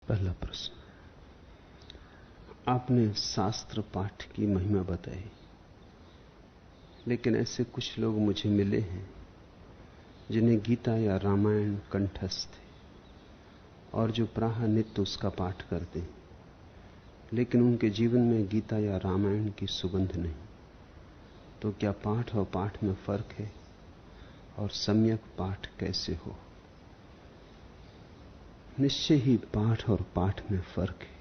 पहला प्रश्न, आपने शास्त्र पाठ की महिमा बताई, लेकिन ऐसे कुछ लोग मुझे मिले हैं जिन्हें गीता या रामायण कंठस्थ है और जो प्राह नित्य उसका पाठ करते हैं, लेकिन उनके जीवन में गीता या रामायण की सुगंध नहीं। तो क्या पाठ और पाठ में फर्क है, और सम्यक पाठ कैसे हो? निश्चय ही पाठ और पाठ में फर्क है।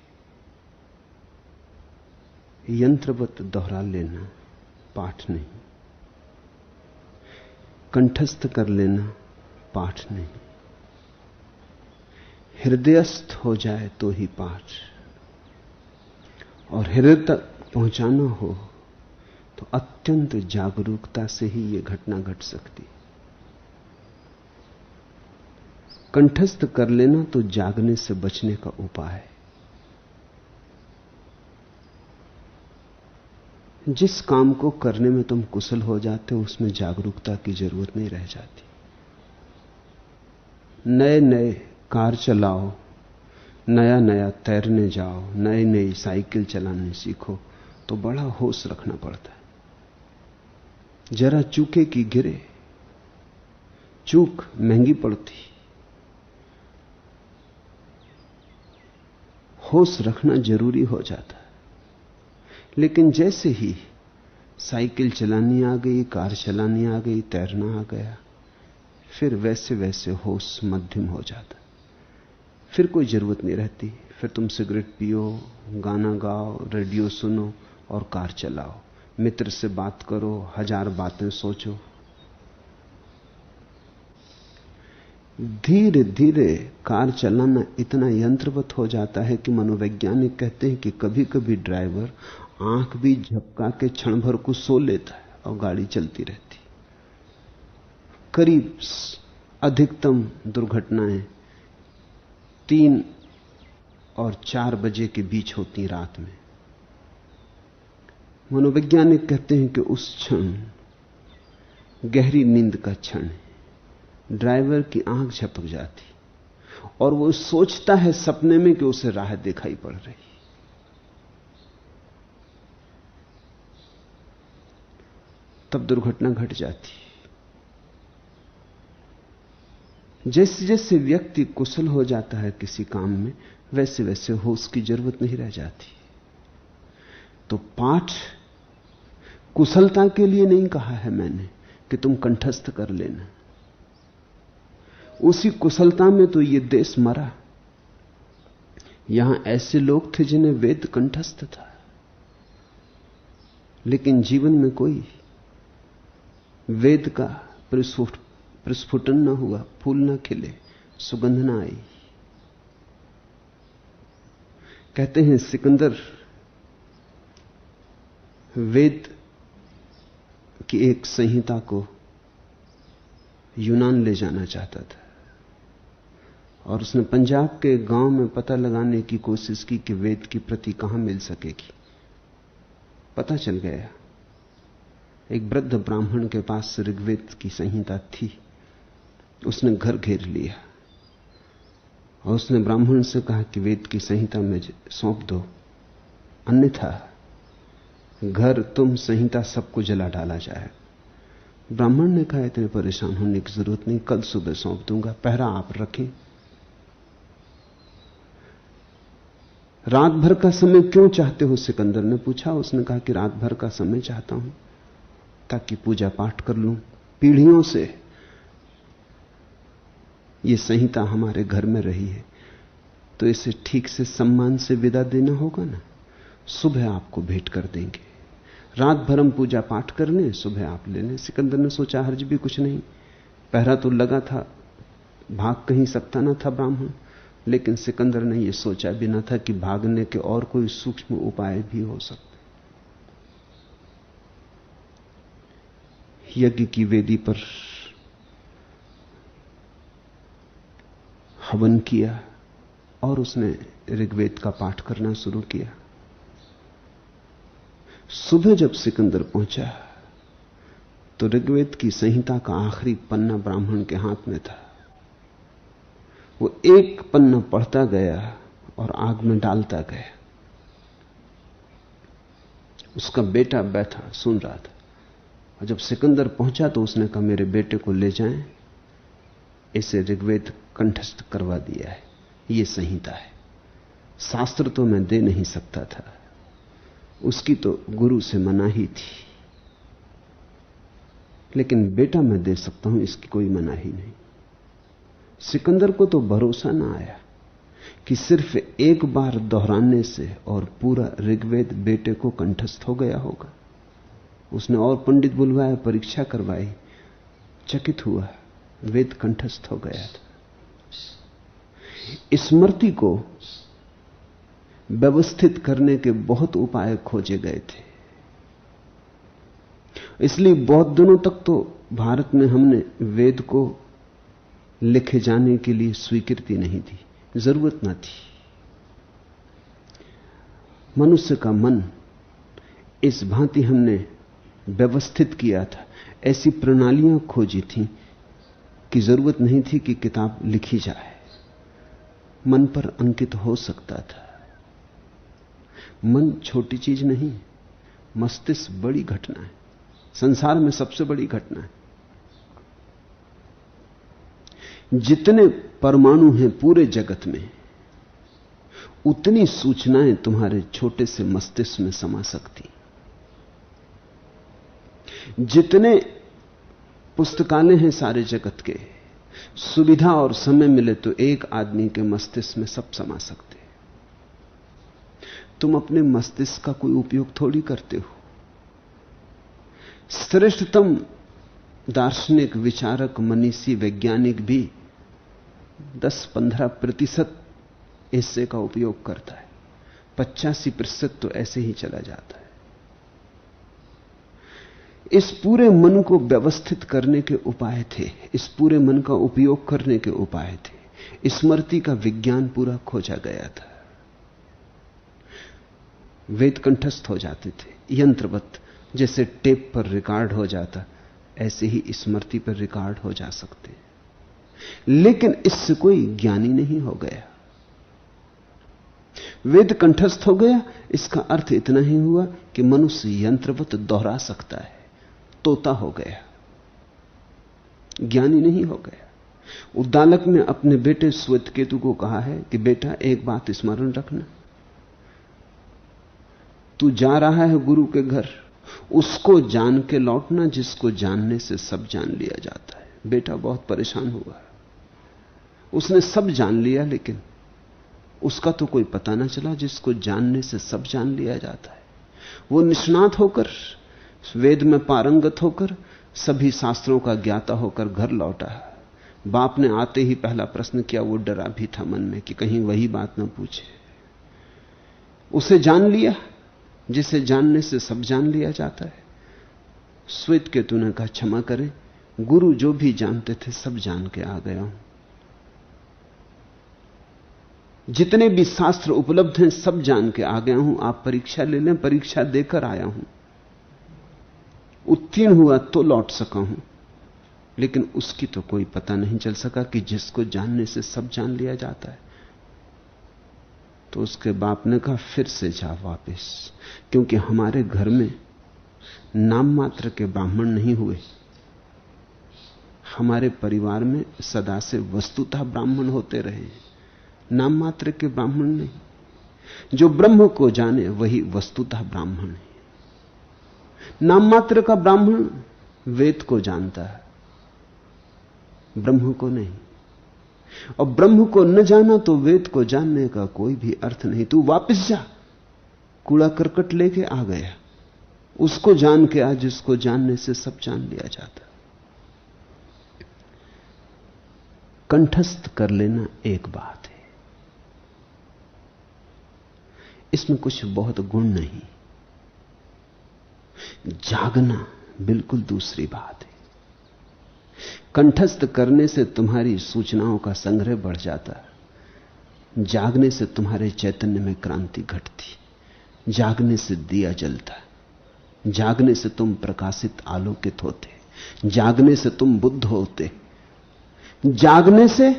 यंत्रवत दोहरा लेना पाठ नहीं, कंठस्थ कर लेना पाठ नहीं, हृदयस्थ हो जाए तो ही पाठ। और हृदय तक पहुंचाना हो तो अत्यंत जागरूकता से ही यह घटना घट सकती। कंठस्थ कर लेना तो जागने से बचने का उपाय है। जिस काम को करने में तुम कुशल हो जाते हो उसमें जागरूकता की जरूरत नहीं रह जाती। नए नए कार चलाओ, नया नया तैरने जाओ, नई नई साइकिल चलाने सीखो तो बड़ा होश रखना पड़ता है। जरा चूके की गिरे, चूक महंगी पड़ती। होश रखना जरूरी हो जाता है। लेकिन जैसे ही साइकिल चलानी आ गई, कार चलानी आ गई, तैरना आ गया, फिर वैसे वैसे होश मध्यम हो जाता। फिर कोई जरूरत नहीं रहती। फिर तुम सिगरेट पियो, गाना गाओ, रेडियो सुनो और कार चलाओ, मित्र से बात करो, हजार बातें सोचो। धीरे धीरे कार चलाना इतना यंत्रवत हो जाता है कि मनोवैज्ञानिक कहते हैं कि कभी कभी ड्राइवर आंख भी झपका के क्षण भर को सो लेता है और गाड़ी चलती रहती। करीब अधिकतम दुर्घटनाएं 3 और 4 बजे के बीच होती रात में। मनोवैज्ञानिक कहते हैं कि उस क्षण गहरी नींद का क्षण है। ड्राइवर की आंख झपक जाती और वो सोचता है सपने में कि उसे राह दिखाई पड़ रही। तब दुर्घटना घट जाती। जैसे जैसे व्यक्ति कुशल हो जाता है किसी काम में, वैसे वैसे होश की जरूरत नहीं रह जाती। तो पाठ कुशलता के लिए नहीं कहा है मैंने कि तुम कंठस्थ कर लेना। उसी कुशलता में तो ये देश मरा। यहां ऐसे लोग थे जिन्हें वेद कंठस्थ था, लेकिन जीवन में कोई वेद का प्रस्फुटन न हुआ, फूल न खिले, सुगंध न आई। कहते हैं सिकंदर वेद की एक संहिता को यूनान ले जाना चाहता था और उसने पंजाब के गांव में पता लगाने की कोशिश की कि वेद की प्रति कहां मिल सकेगी। पता चल गया, एक वृद्ध ब्राह्मण के पास ऋग्वेद की संहिता थी। उसने घर घेर लिया और उसने ब्राह्मण से कहा कि वेद की संहिता में सौंप दो, अन्यथा घर तुम संहिता सबको जला डाला जाए। ब्राह्मण ने कहा इतने परेशान होने की जरूरत नहीं, कल सुबह सौंप दूंगा, पहरा आप रखें। रात भर का समय क्यों चाहते हो? सिकंदर ने पूछा। उसने कहा कि रात भर का समय चाहता हूं ताकि पूजा पाठ कर लूं। पीढ़ियों से यह संहिता हमारे घर में रही है, तो इसे ठीक से सम्मान से विदा देना होगा ना। सुबह आपको भेंट कर देंगे। रात भर हम पूजा पाठ कर लें, सुबह आप ले लें। सिकंदर ने सोचा हर्ज भी कुछ नहीं, पहरा तो लगा था, भाग कहीं सकता ना था ब्राह्मण। लेकिन सिकंदर ने यह सोचा भी ना था कि भागने के और कोई सूक्ष्म उपाय भी हो सकते। यज्ञ की वेदी पर हवन किया और उसने ऋग्वेद का पाठ करना शुरू किया। सुबह जब सिकंदर पहुंचा तो ऋग्वेद की संहिता का आखिरी पन्ना ब्राह्मण के हाथ में था। वो एक पन्ना पढ़ता गया और आग में डालता गया। उसका बेटा बैठा सुन रहा था, और जब सिकंदर पहुंचा तो उसने कहा, मेरे बेटे को ले जाएं, इसे ऋग्वेद कंठस्थ करवा दिया है, यह संहिता है। शास्त्र तो मैं दे नहीं सकता था, उसकी तो गुरु से मनाही थी, लेकिन बेटा मैं दे सकता हूं, इसकी कोई मनाही नहीं। सिकंदर को तो भरोसा ना आया कि सिर्फ एक बार दोहराने से और पूरा ऋग्वेद बेटे को कंठस्थ हो गया होगा। उसने और पंडित बुलवाया, परीक्षा करवाई, चकित हुआ, वेद कंठस्थ हो गया था। स्मृति को व्यवस्थित करने के बहुत उपाय खोजे गए थे, इसलिए बहुत दिनों तक तो भारत में हमने वेद को लिखे जाने के लिए स्वीकृति नहीं दी, जरूरत न थी। मनुष्य का मन इस भांति हमने व्यवस्थित किया था, ऐसी प्रणालियां खोजी थी कि जरूरत नहीं थी कि किताब लिखी जाए, मन पर अंकित हो सकता था। मन छोटी चीज नहीं, मस्तिष्क बड़ी घटना है, संसार में सबसे बड़ी घटना है। जितने परमाणु हैं पूरे जगत में, उतनी सूचनाएं तुम्हारे छोटे से मस्तिष्क में समा सकती। जितने पुस्तकालय हैं सारे जगत के, सुविधा और समय मिले तो एक आदमी के मस्तिष्क में सब समा सकते। तुम अपने मस्तिष्क का कोई उपयोग थोड़ी करते हो। श्रेष्ठतम दार्शनिक, विचारक, मनीषी, वैज्ञानिक भी 10-15% हिस्से का उपयोग करता है, 85% तो ऐसे ही चला जाता है। इस पूरे मन को व्यवस्थित करने के उपाय थे, इस पूरे मन का उपयोग करने के उपाय थे। स्मृति का विज्ञान पूरा खोजा गया था। वेद कंठस्थ हो जाते थे यंत्रवत, जैसे टेप पर रिकॉर्ड हो जाता, ऐसे ही स्मृति पर रिकॉर्ड हो जा सकते। लेकिन इससे कोई ज्ञानी नहीं हो गया। वेद कंठस्थ हो गया, इसका अर्थ इतना ही हुआ कि मनुष्य यंत्रवत दोहरा सकता है, तोता हो गया, ज्ञानी नहीं हो गया। उद्दालक ने अपने बेटे श्वेतकेतु को कहा है कि बेटा एक बात स्मरण रखना, तू जा रहा है गुरु के घर, उसको जान के लौटना जिसको जानने से सब जान लिया जाता है। बेटा बहुत परेशान हुआ, उसने सब जान लिया, लेकिन उसका तो कोई पता ना चला जिसको जानने से सब जान लिया जाता है। वो निष्णात होकर, वेद में पारंगत होकर, सभी शास्त्रों का ज्ञाता होकर घर लौटा। बाप ने आते ही पहला प्रश्न किया, वो डरा भी था मन में कि कहीं वही बात ना पूछे। उसे जान लिया जिसे जानने से सब जान लिया जाता है। श्वेतकेतु ने कहा, क्षमा करें गुरु, जो भी जानते थे सब जान के आ गया हूं। जितने भी शास्त्र उपलब्ध हैं सब जान के आ गया हूं, आप परीक्षा ले लें। परीक्षा देकर आया हूं, उत्तीर्ण हुआ तो लौट सका हूं, लेकिन उसकी तो कोई पता नहीं चल सका कि जिसको जानने से सब जान लिया जाता है। तो उसके बाप ने कहा, फिर से जा वापस, क्योंकि हमारे घर में नाम मात्र के ब्राह्मण नहीं हुए। हमारे परिवार में सदा से वस्तुतः ब्राह्मण होते रहे, नाम मात्र के ब्राह्मण नहीं। जो ब्रह्म को जाने वही वस्तुतः ब्राह्मण है। नाम मात्र का ब्राह्मण वेद को जानता है, ब्रह्म को नहीं। और ब्रह्म को न जाना तो वेद को जानने का कोई भी अर्थ नहीं। तू वापस जा, कूड़ा करकट लेके आ गया, उसको जान के आ जिसको जानने से सब जान लिया जाता। कंठस्थ कर लेना एक बात है, इसमें कुछ बहुत गुण नहीं। जागना बिल्कुल दूसरी बात है। कंठस्थ करने से तुम्हारी सूचनाओं का संग्रह बढ़ जाता है, जागने से तुम्हारे चैतन्य में क्रांति घटती, जागने से दिया जलता, जागने से तुम प्रकाशित आलोकित होते, जागने से तुम बुद्ध होते, जागने से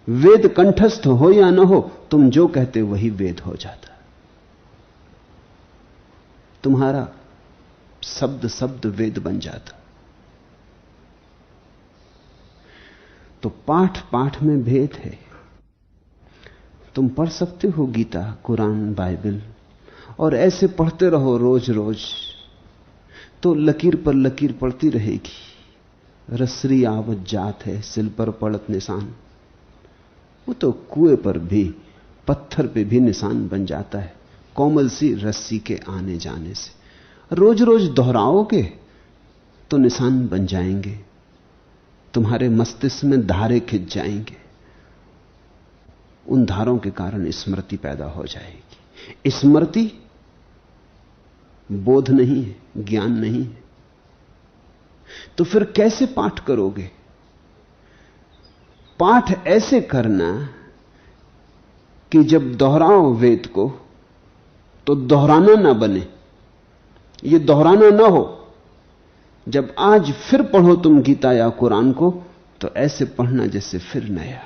वेद कंठस्थ हो या न हो, तुम जो कहते वही वेद हो जाता। तुम्हारा शब्द शब्द वेद बन जाता। तो पाठ पाठ में भेद है। तुम पढ़ सकते हो गीता, कुरान, बाइबल, और ऐसे पढ़ते रहो रोज रोज, तो लकीर पर लकीर पड़ती रहेगी। रसरी आवत जात है, सिल पर पड़त निशान। वो तो कुएं पर भी, पत्थर पे भी निशान बन जाता है, कोमल सी रस्सी के आने जाने से। रोज रोज दोहराओगे तो निशान बन जाएंगे, तुम्हारे मस्तिष्क में धारे खिंच जाएंगे। उन धारों के कारण स्मृति पैदा हो जाएगी। स्मृति बोध नहीं है, ज्ञान नहीं है। तो फिर कैसे पाठ करोगे? पाठ ऐसे करना कि जब दोहराओ वेद को तो दोहराना ना बने, ये दोहराना ना हो। जब आज फिर पढ़ो तुम गीता या कुरान को, तो ऐसे पढ़ना जैसे फिर नया,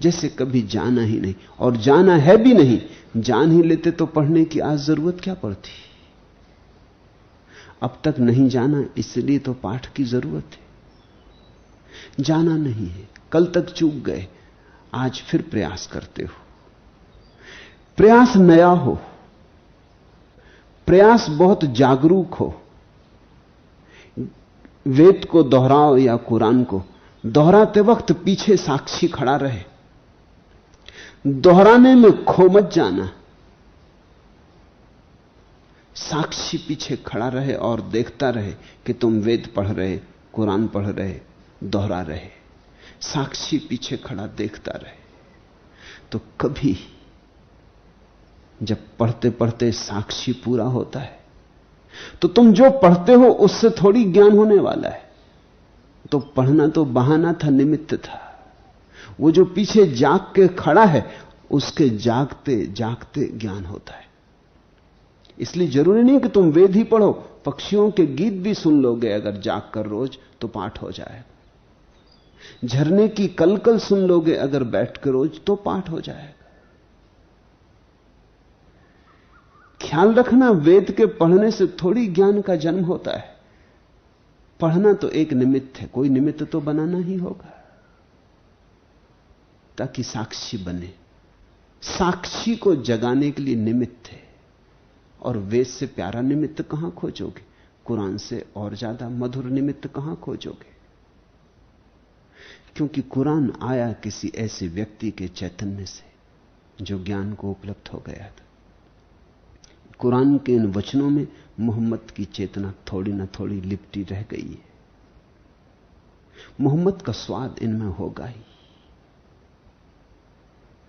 जैसे कभी जाना ही नहीं। और जाना है भी नहीं, जान ही लेते तो पढ़ने की आज जरूरत क्या पड़ती। अब तक नहीं जाना, इसलिए तो पाठ की जरूरत है। जाना नहीं है, कल तक चूक गए, आज फिर प्रयास करते हो। प्रयास नया हो, प्रयास बहुत जागरूक हो। वेद को दोहराओ या कुरान को, दोहराते वक्त पीछे साक्षी खड़ा रहे। दोहराने में खो मत जाना, साक्षी पीछे खड़ा रहे और देखता रहे कि तुम वेद पढ़ रहे, कुरान पढ़ रहे, दोहरा रहे। साक्षी पीछे खड़ा देखता रहे। तो कभी जब पढ़ते पढ़ते साक्षी पूरा होता है, तो तुम जो पढ़ते हो उससे थोड़ी ज्ञान होने वाला है। तो पढ़ना तो बहाना था, निमित्त था। वो जो पीछे जाग के खड़ा है, उसके जागते जागते ज्ञान होता है। इसलिए जरूरी नहीं कि तुम वेद ही पढ़ो, पक्षियों के गीत भी सुन लोगे अगर जाग कर रोज, तो पाठ हो जाएगा। झरने की कलकल सुन लोगे अगर बैठ कर रोज, तो पाठ हो जाएगा। ख्याल रखना, वेद के पढ़ने से थोड़ी ज्ञान का जन्म होता है। पढ़ना तो एक निमित्त है, कोई निमित्त तो बनाना ही होगा ताकि साक्षी बने। साक्षी को जगाने के लिए निमित्त है, और वेद से प्यारा निमित्त कहां खोजोगे? कुरान से और ज्यादा मधुर निमित्त कहां खोजोगे? क्योंकि कुरान आया किसी ऐसे व्यक्ति के चैतन्य से जो ज्ञान को उपलब्ध हो गया था। कुरान के इन वचनों में मोहम्मद की चेतना थोड़ी ना थोड़ी लिपटी रह गई है। मोहम्मद का स्वाद इनमें होगा ही।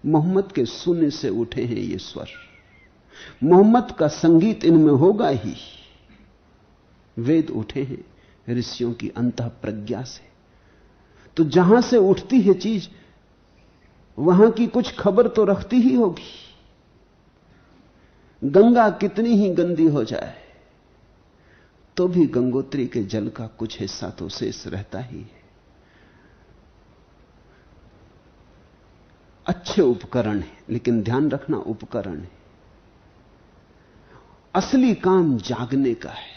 मोहम्मद के शून्य से उठे हैं ये स्वर। मोहम्मद का संगीत इनमें होगा ही। वेद उठे हैं ऋषियों की अंतः प्रज्ञा से। तो जहां से उठती है चीज, वहां की कुछ खबर तो रखती ही होगी। गंगा कितनी ही गंदी हो जाए, तो भी गंगोत्री के जल का कुछ हिस्सा तो शेष रहता ही है। अच्छे उपकरण है, लेकिन ध्यान रखना उपकरण है। असली काम जागने का है।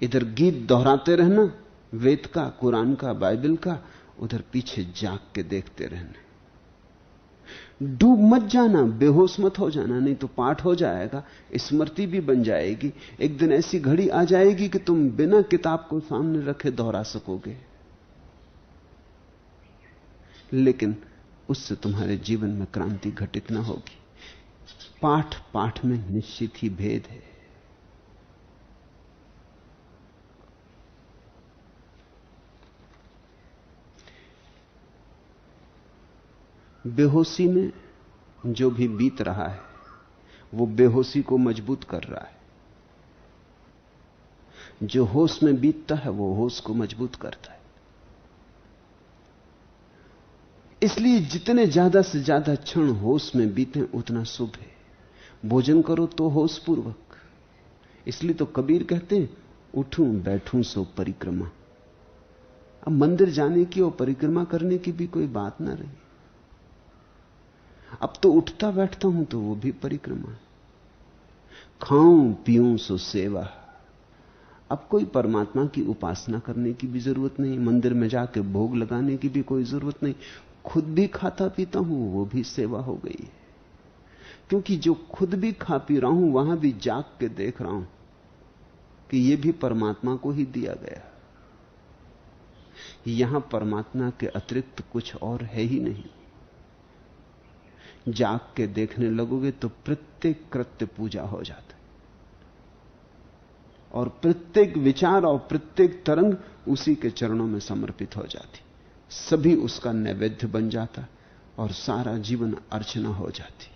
इधर गीत दोहराते रहना, वेद का, कुरान का, बाइबल का, उधर पीछे जाग के देखते रहना। डूब मत जाना, बेहोश मत हो जाना, नहीं तो पाठ हो जाएगा, स्मृति भी बन जाएगी। एक दिन ऐसी घड़ी आ जाएगी कि तुम बिना किताब को सामने रखे दोहरा सकोगे, लेकिन उससे तुम्हारे जीवन में क्रांति घटित न होगी। पाठ पाठ में निश्चित ही भेद है। बेहोशी में जो भी बीत रहा है, वो बेहोशी को मजबूत कर रहा है। जो होश में बीतता है, वो होश को मजबूत करता है। इसलिए जितने ज्यादा से ज्यादा क्षण होश में बीते, उतना शुभ है। भोजन करो तो होश पूर्वक। इसलिए तो कबीर कहते हैं, उठूं बैठूं सो परिक्रमा। अब मंदिर जाने की और परिक्रमा करने की भी कोई बात ना रही। अब तो उठता बैठता हूं तो वो भी परिक्रमा, खाऊं पीऊं सो सेवा। अब कोई परमात्मा की उपासना करने की भी जरूरत नहीं, मंदिर में जाके भोग लगाने की भी कोई जरूरत नहीं। खुद भी खाता पीता हूं, वो भी सेवा हो गई है। क्योंकि जो खुद भी खा पी रहा हूं, वहां भी जाग के देख रहा हूं कि यह भी परमात्मा को ही दिया गया। यहां परमात्मा के अतिरिक्त कुछ और है ही नहीं। जाग के देखने लगोगे तो प्रत्येक कृत्य पूजा हो जाता है, और प्रत्येक विचार और प्रत्येक तरंग उसी के चरणों में समर्पित हो जाती, सभी उसका नैवेद्य बन जाता और सारा जीवन अर्चना हो जाती।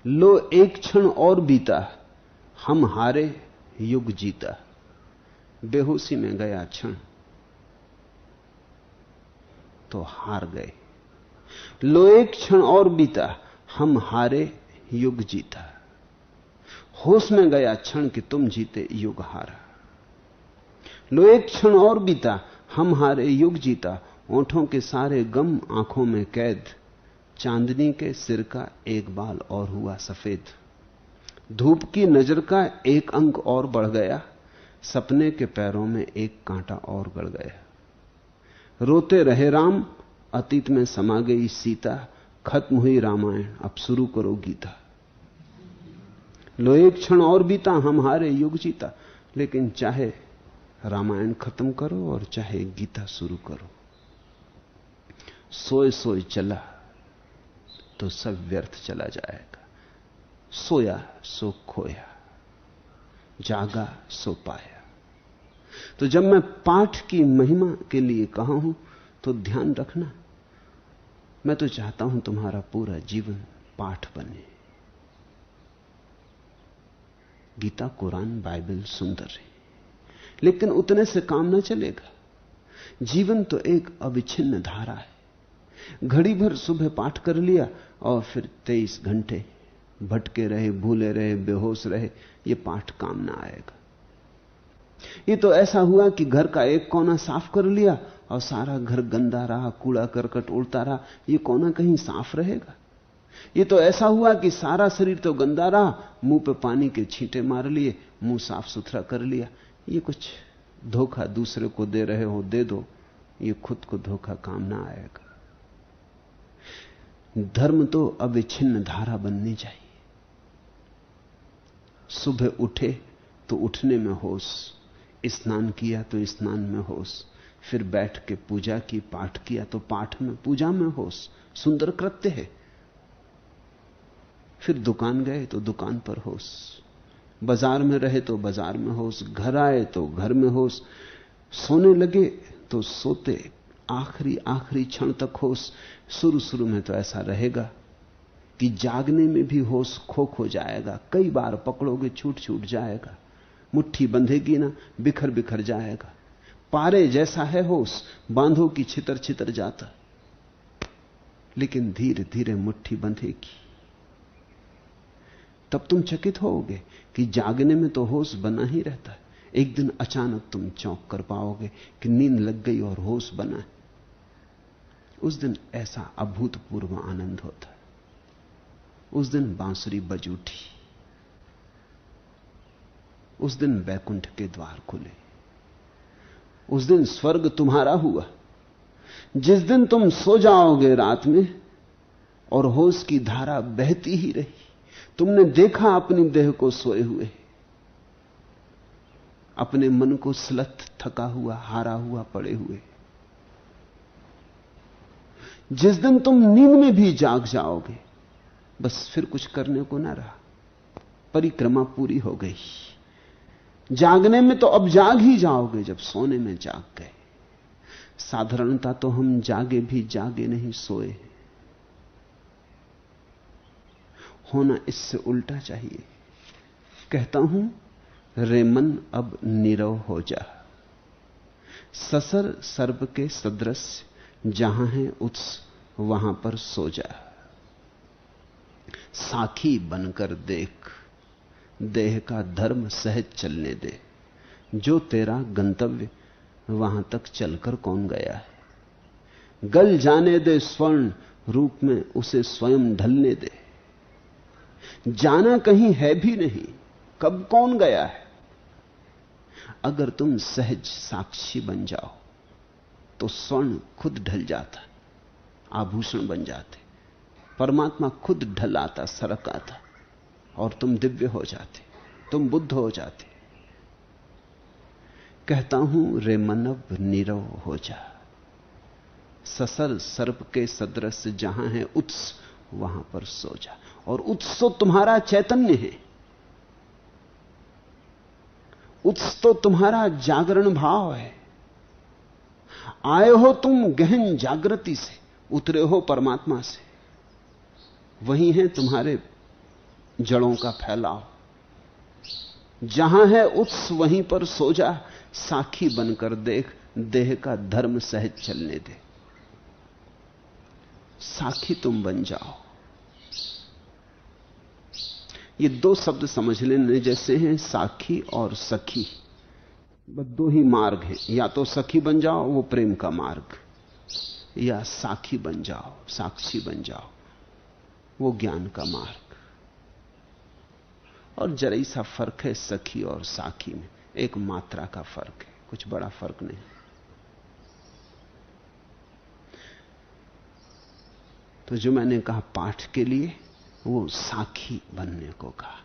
लो एक क्षण और बीता, हम हारे युग जीता। बेहोशी में गया क्षण तो हार गए। लो एक क्षण और बीता, हम हारे युग जीता। होश में गया क्षण कि तुम जीते युग हारा। लो एक क्षण और बीता, हम हारे युग जीता। ओंठों के सारे गम आंखों में कैद, चांदनी के सिर का एक बाल और हुआ सफेद। धूप की नजर का एक अंक और बढ़ गया, सपने के पैरों में एक कांटा और गड़ गया। रोते रहे राम, अतीत में समा गई सीता। खत्म हुई रामायण, अब शुरू करो गीता। लो एक क्षण और बीता, हम हारे युग जीता। लेकिन चाहे रामायण खत्म करो और चाहे गीता शुरू करो, सोए सोए चला तो सब व्यर्थ चला जाएगा। सोया सो खोया, जागा सो पाया। तो जब मैं पाठ की महिमा के लिए कहा हूं तो ध्यान रखना, मैं तो चाहता हूं तुम्हारा पूरा जीवन पाठ बने। गीता, कुरान, बाइबल सुंदर है, लेकिन उतने से काम ना चलेगा। जीवन तो एक अविच्छिन्न धारा है। घड़ी भर सुबह पाठ कर लिया और फिर 23 घंटे भटके रहे, भूले रहे, बेहोश रहे, यह पाठ काम ना आएगा। ये तो ऐसा हुआ कि घर का एक कोना साफ कर लिया और सारा घर गंदा रहा, कूड़ा करकट उड़ता रहा, ये कोना कहीं साफ रहेगा? ये तो ऐसा हुआ कि सारा शरीर तो गंदा रहा, मुंह पे पानी के छींटे मार लिए, मुंह साफ सुथरा कर लिया। ये कुछ धोखा दूसरे को दे रहे हो, दे दो, ये खुद को धोखा काम ना आएगा। धर्म तो अविच्छिन्न धारा बननी चाहिए। सुबह उठे तो उठने में होश, स्नान किया तो स्नान में होश, फिर बैठ के पूजा की, पाठ किया तो पाठ में, पूजा में होश। सुंदर कृत्य है। फिर दुकान गए तो दुकान पर होश, बाजार में रहे तो बाजार में होश, घर आए तो घर में होश, सोने लगे तो सोते आखिरी आखिरी क्षण तक होश। शुरू शुरू में तो ऐसा रहेगा कि जागने में भी होश खो जाएगा। कई बार पकड़ोगे छूट जाएगा, मुट्ठी बंधेगी ना, बिखर बिखर जाएगा। पारे जैसा है होश, बांधो की छितर छितर जाता, लेकिन धीरे धीरे मुट्ठी बंधेगी। तब तुम चकित होगे कि जागने में तो होश बना ही रहता है। एक दिन अचानक तुम चौंक कर पाओगे कि नींद लग गई और होश बना है। उस दिन ऐसा अभूतपूर्व आनंद होता है। उस दिन बांसुरी बज उठी, उस दिन वैकुंठ के द्वार खुले, उस दिन स्वर्ग तुम्हारा हुआ। जिस दिन तुम सो जाओगे रात में और होश की धारा बहती ही रही, तुमने देखा अपनी देह को सोए हुए, अपने मन को स्लथ, थका हुआ, हारा हुआ पड़े हुए। जिस दिन तुम नींद में भी जाग जाओगे, बस फिर कुछ करने को ना रहा, परिक्रमा पूरी हो गई। जागने में तो अब जाग ही जाओगे जब सोने में जाग गए। साधारणता तो हम जागे भी जागे नहीं, सोए। होना इससे उल्टा चाहिए। कहता हूं, रे मन अब नीरव हो जा, ससर सर्प के सदृश जहां है उत्स वहां पर सो जा। साखी बनकर देख, देह का धर्म सहज चलने दे। जो तेरा गंतव्य वहां तक चलकर कौन गया है। गल जाने दे स्वर्ण रूप में, उसे स्वयं ढलने दे। जाना कहीं है भी नहीं, कब कौन गया है। अगर तुम सहज साक्षी बन जाओ तो स्वर्ण खुद ढल जाता, आभूषण बन जाते, परमात्मा खुद ढल आता, सरक आता और तुम दिव्य हो जाते, तुम बुद्ध हो जाते। कहता हूं रे मनव नीरव हो जा, ससर सर्प के सदृश जहां है उत्स वहां पर सो जा। और उत्स तो तुम्हारा चैतन्य है, उत्स तो तुम्हारा जागरण भाव है। आए हो तुम गहन जागृति से, उतरे हो परमात्मा से, वही है तुम्हारे जड़ों का फैलाव। जहां है उत्स वहीं पर सो जा, साखी बनकर देख, देह का धर्म सहज चलने दे। साखी तुम बन जाओ। ये दो शब्द समझ लेने जैसे हैं, साखी और सखी। बस दो ही मार्ग हैं, या तो सखी बन जाओ, वो प्रेम का मार्ग, या साखी बन जाओ, साक्षी बन जाओ, वो ज्ञान का मार्ग। और जरा सा फर्क है सखी और साखी में, एक मात्रा का फर्क है, कुछ बड़ा फर्क नहीं। तो जो मैंने कहा पाठ के लिए, वो साखी बनने को कहा,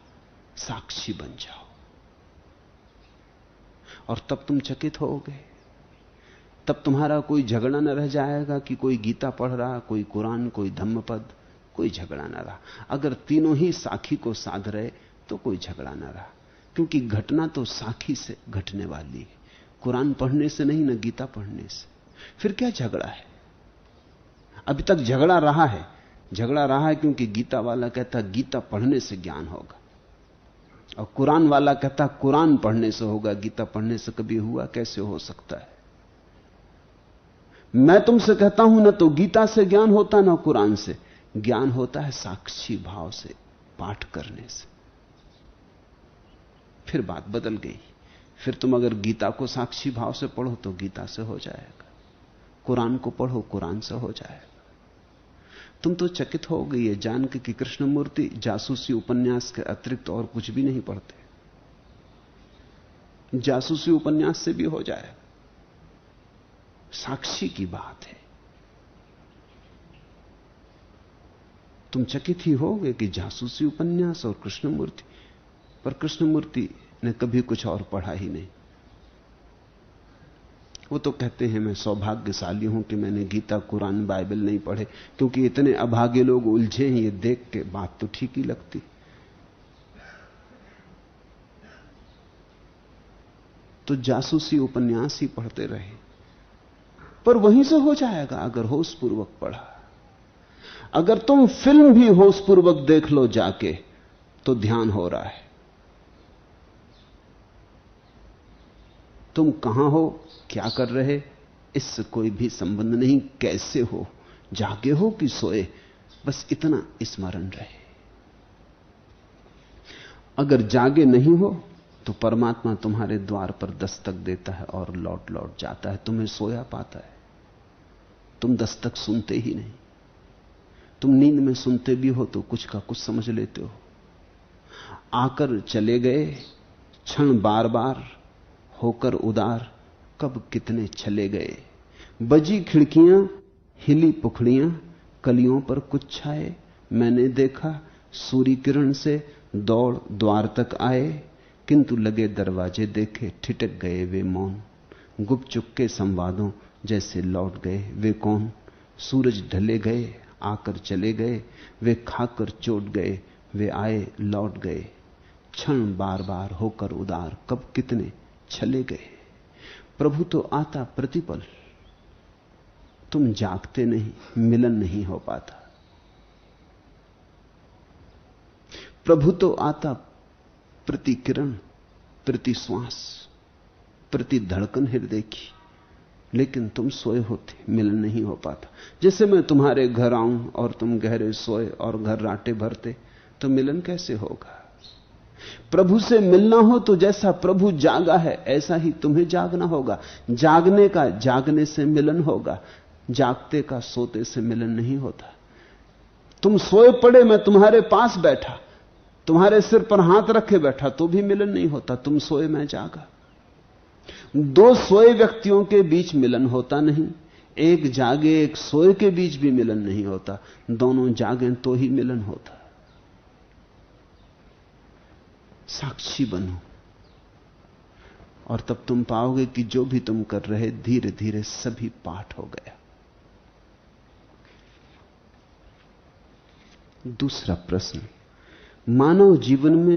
साक्षी बन जाओ। और तब तुम चकित होगे, तब तुम्हारा कोई झगड़ा न रह जाएगा कि कोई गीता पढ़ रहा, कोई कुरान, कोई धम्मपद, कोई झगड़ा न रहा। अगर तीनों ही साखी को साध रहे तो कोई झगड़ा न रहा, क्योंकि घटना तो साखी से घटने वाली है, कुरान पढ़ने से नहीं, न गीता पढ़ने से। फिर क्या झगड़ा है। अभी तक झगड़ा रहा है, झगड़ा रहा है क्योंकि गीता वाला कहता गीता पढ़ने से ज्ञान होगा, और कुरान वाला कहता कुरान पढ़ने से होगा, गीता पढ़ने से कभी हुआ कैसे हो सकता है। मैं तुमसे कहता हूं ना तो गीता से ज्ञान होता ना कुरान से, ज्ञान होता है साक्षी भाव से, पाठ करने से। फिर बात बदल गई। फिर तुम अगर गीता को साक्षी भाव से पढ़ो तो गीता से हो जाएगा, कुरान को पढ़ो कुरान से हो जाएगा। तुम तो चकित हो गई है जान के कि कृष्णमूर्ति जासूसी उपन्यास के अतिरिक्त और कुछ भी नहीं पढ़ते। जासूसी उपन्यास से भी हो जाएगा, साक्षी की बात है। तुम चकित ही होगे कि जासूसी उपन्यास और कृष्णमूर्ति, पर कृष्णमूर्ति ने कभी कुछ और पढ़ा ही नहीं। वो तो कहते हैं मैं सौभाग्यशाली हूं कि मैंने गीता, कुरान, बाइबल नहीं पढ़े, क्योंकि इतने अभागे लोग उलझे हैं। ये देख के बात तो ठीक ही लगती। तो जासूसी उपन्यास ही पढ़ते रहे, पर वहीं से हो जाएगा अगर होशपूर्वक पढ़ा। अगर तुम फिल्म भी होशपूर्वक देख लो जाके तो ध्यान हो रहा है। तुम कहां हो, क्या कर रहे, इससे कोई भी संबंध नहीं। कैसे हो, जागे हो कि सोए, बस इतना स्मरण रहे। अगर जागे नहीं हो तो परमात्मा तुम्हारे द्वार पर दस्तक देता है और लौट लौट जाता है, तुम्हें सोया पाता है। तुम दस्तक सुनते ही नहीं। तुम नींद में सुनते भी हो तो कुछ का कुछ समझ लेते हो। आकर चले गए क्षण बार बार, होकर उदार कब कितने चले गए। बजी खिड़कियां, हिली पुखड़ियां, कलियों पर कुछ छाए। मैंने देखा सूर्य किरण से दौड़ द्वार तक आए, किंतु लगे दरवाजे देखे ठिठक गए वे मौन। गुपचुप के संवादों जैसे लौट गए वे कौन। सूरज ढले गए आकर चले गए, वे खाकर चोट गए वे आए लौट गए। क्षण बार बार होकर उदार कब कितने चले गए। प्रभु तो आता प्रतिपल, तुम जागते नहीं, मिलन नहीं हो पाता। प्रभु तो आता प्रति किरण, प्रति श्वास, प्रति धड़कन हृदय की, लेकिन तुम सोए होते, मिलन नहीं हो पाता। जैसे मैं तुम्हारे घर आऊं और तुम गहरे सोए और घर राटे भरते, तो मिलन कैसे होगा। प्रभु से मिलना हो तो जैसा प्रभु जागा है ऐसा ही तुम्हें जागना होगा। जागने का जागने से मिलन होगा, जागते का सोते से मिलन नहीं होता। तुम सोए पड़े, मैं तुम्हारे पास बैठा, तुम्हारे सिर पर हाथ रखे बैठा, तो भी मिलन नहीं होता। तुम सोए, मैं जागा। दो सोए व्यक्तियों के बीच मिलन होता नहीं, एक जागे एक सोए के बीच भी मिलन नहीं होता। दोनों जागें तो ही मिलन होता। साक्षी बनो और तब तुम पाओगे कि जो भी तुम कर रहे धीरे धीरे सभी पाठ हो गया। दूसरा प्रश्न, मानव जीवन में